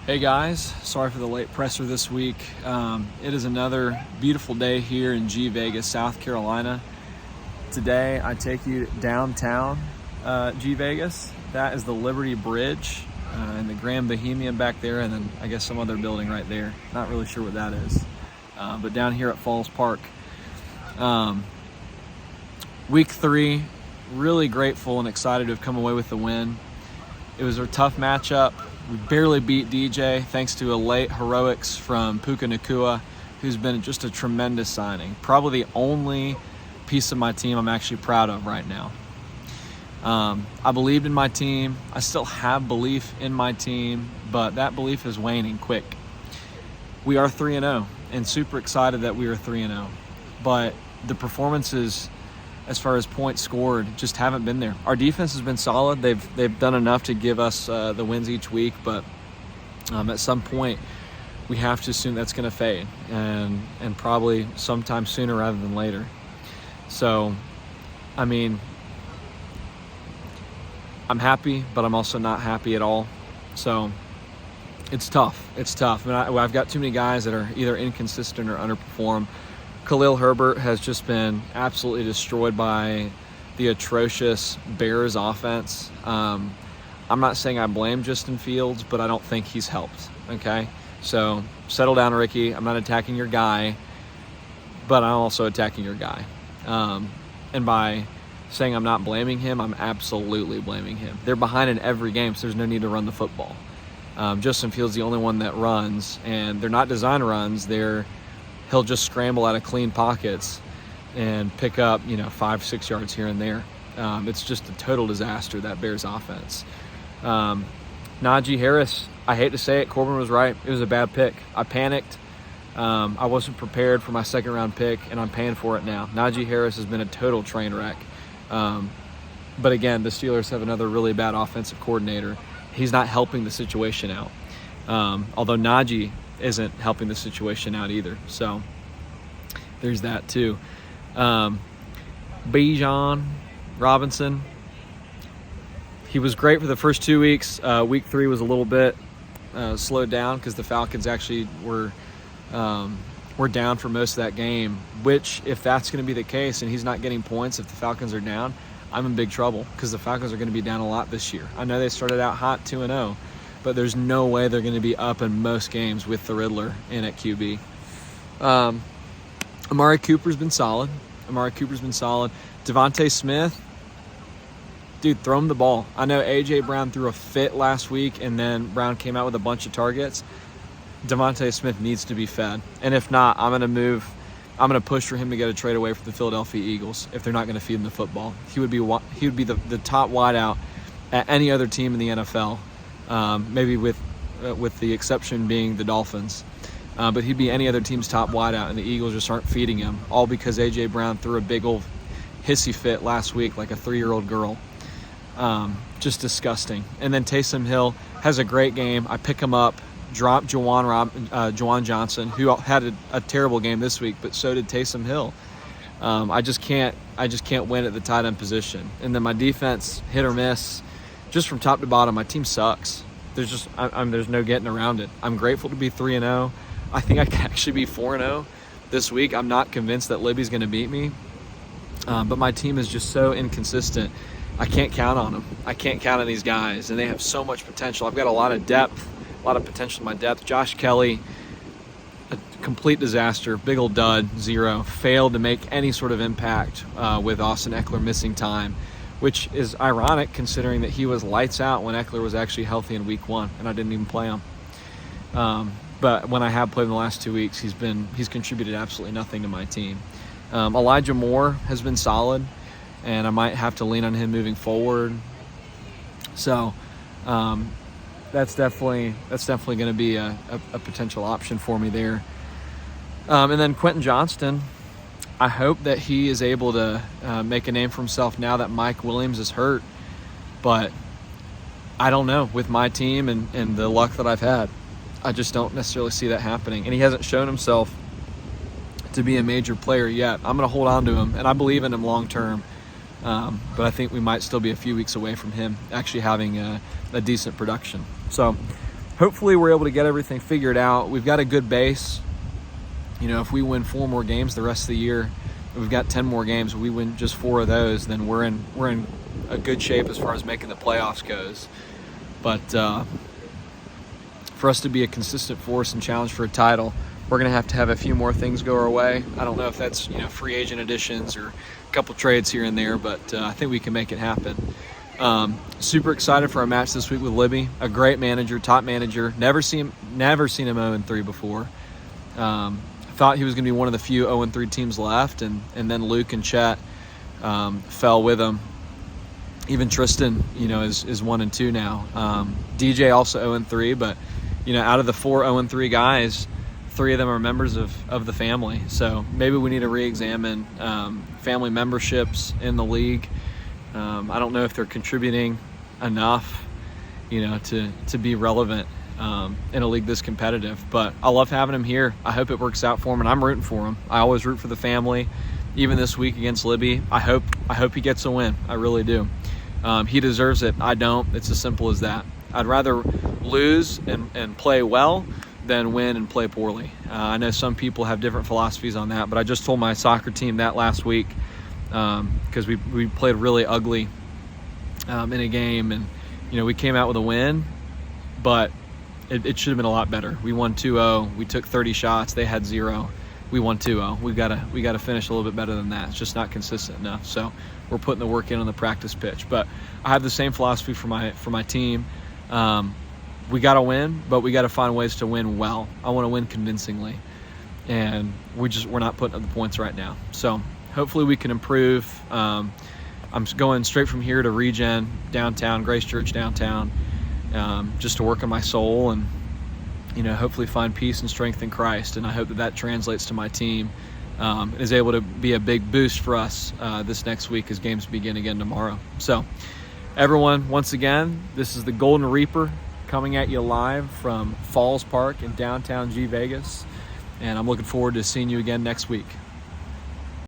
Hey guys, sorry for the late presser this week. It is another beautiful day here in Gvegas, South Carolina. Today I take you downtown Gvegas. That is the Liberty Bridge and the Grand Bohemian back there, and then I guess some other building right there. Not really sure what that is. But down here at Falls Park. Week 3, really grateful and excited to have come away with the win. It was a tough matchup. We barely beat DJ thanks to a late heroics from Puka Nacua, who's been just a tremendous signing. Probably the only piece of my team I'm actually proud of right now. I believed in my team. I still have belief in my team, but that belief is waning quick. We are 3-0 and super excited that we are 3-0. But the performances as far as points scored just haven't been there. Our defense has been solid. They've done enough to give us the wins each week, but at some point we have to assume that's going to fade, and probably sometime sooner rather than later. So, I mean, I'm happy, but I'm also not happy at all. So it's tough. It's tough. I mean, I've got too many guys that are either inconsistent or underperform. Khalil Herbert has just been absolutely destroyed by the atrocious Bears offense. I'm not saying I blame Justin Fields, but I don't think he's helped, okay? So settle down, Ricky. I'm not attacking your guy, but I'm also attacking your guy. And by saying I'm not blaming him, I'm absolutely blaming him. They're behind in every game, so there's no need to run the football. Justin Fields is the only one that runs, and they're not design runs. He'll just scramble out of clean pockets and pick up, 5-6 yards here and there. It's just a total disaster, that Bears offense. Najee Harris, I hate to say it, Corbin was right. It was a bad pick. I panicked. I wasn't prepared for my second-round pick, and I'm paying for it now. Najee Harris has been a total train wreck. But again, the Steelers have another really bad offensive coordinator. He's not helping the situation out. Although Najee isn't helping the situation out either. So there's that too. Bijan Robinson, he was great for the first 2 weeks. Week 3 was a little bit slowed down because the Falcons actually were down for most of that game, which if that's going to be the case and he's not getting points if the Falcons are down, I'm in big trouble because the Falcons are going to be down a lot this year. I know they started out hot 2-0, but there's no way they're going to be up in most games with the Riddler in at QB. Amari Cooper's been solid. Devontae Smith, dude, throw him the ball. I know A.J. Brown threw a fit last week, and then Brown came out with a bunch of targets. Devontae Smith needs to be fed. And if not, I'm going to push for him to get a trade away from the Philadelphia Eagles if they're not going to feed him the football. He would be the top wideout at any other team in the NFL. Maybe with the exception being the Dolphins. But he'd be any other team's top wideout, and the Eagles just aren't feeding him, all because A.J. Brown threw a big old hissy fit last week like a 3-year-old girl. Just disgusting. And then Taysom Hill has a great game. I pick him up, drop Juwan Johnson, who had a terrible game this week, but so did Taysom Hill. I just can't win at the tight end position. And then my defense, hit or miss. Just from top to bottom, my team sucks. There's no getting around it. I'm grateful to be 3-0. I think I can actually be 4-0 this week. I'm not convinced that Libby's going to beat me. But my team is just so inconsistent. I can't count on them. I can't count on these guys, and they have so much potential. I've got a lot of depth, a lot of potential in my depth. Josh Kelly, a complete disaster, big old dud, 0. Failed to make any sort of impact with Austin Eckler missing time, which is ironic considering that he was lights out when Eckler was actually healthy in week 1, and I didn't even play him. But when I have played in the last 2 weeks, he's contributed absolutely nothing to my team. Elijah Moore has been solid, and I might have to lean on him moving forward. So that's definitely going to be a potential option for me there. And then Quentin Johnston, I hope that he is able to make a name for himself now that Mike Williams is hurt. But I don't know. With my team and the luck that I've had, I just don't necessarily see that happening. And he hasn't shown himself to be a major player yet. I'm going to hold on to him, and I believe in him long term. But I think we might still be a few weeks away from him actually having a decent production. So hopefully we're able to get everything figured out. We've got a good base. If we win 4 more games the rest of the year, we've got 10 more games. We win just 4 of those, then we're in a good shape as far as making the playoffs goes. But for us to be a consistent force and challenge for a title, we're going to have a few more things go our way. I don't know if that's free agent additions or a couple trades here and there, but I think we can make it happen. Super excited for our match this week with Libby. A great manager, top manager. Never seen him 0-3 before. Thought he was going to be one of the few 0-3 teams left, and then Luke and Chet fell with him. Even Tristan, is 1-2 now. DJ also 0-3, but out of the 4 0-3 guys, 3 of them are members of the family. So maybe we need to re-examine family memberships in the league. I don't know if they're contributing enough, to be relevant in a league this competitive. But I love having him here. I hope it works out for him, and I'm rooting for him. I always root for the family. Even this week against Libby, I hope he gets a win. I really do. He deserves it. I don't. It's as simple as that. I'd rather lose and play well than win and play poorly. I know some people have different philosophies on that, but I just told my soccer team that last week because we played really ugly in a game, and we came out with a win, but it should have been a lot better. We won 2-0. We took 30 shots. They had 0. We won 2-0. We gotta finish a little bit better than that. It's just not consistent enough. So we're putting the work in on the practice pitch. But I have the same philosophy for my team. We gotta win, but we gotta find ways to win well. I want to win convincingly, and we're not putting up the points right now. So hopefully we can improve. I'm going straight from here to Regen downtown, Grace Church downtown, just to work on my soul and hopefully find peace and strength in Christ. And I hope that translates to my team, is able to be a big boost for us this next week as games begin again tomorrow. So everyone, once again, this is the Golden Reaper coming at you live from Falls Park in downtown Gvegas, and I'm looking forward to seeing you again next week.